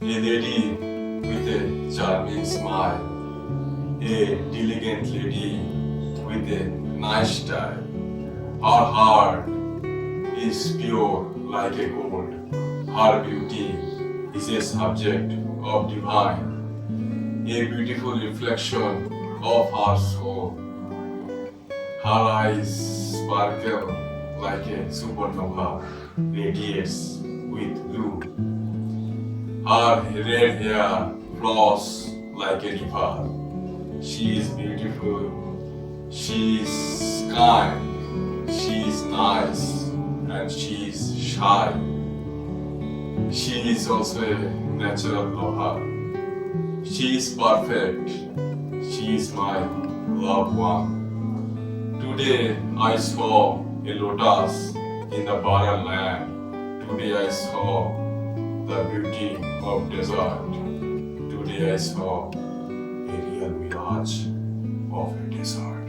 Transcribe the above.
A lady with a charming smile, a diligent lady with a nice style. Her heart is pure like a gold. Her beauty is a subject of divine, a beautiful reflection of her soul. Her eyes sparkle like a supernova, radiates with blue. Her red hair flows like a river. She is beautiful, she is kind, she is nice, and she is shy. She is also a natural lover. She is perfect. She is my loved one. Today I saw a lotus in the barren land. Today I saw the beauty of desert. Today I saw a real mirage of a desert.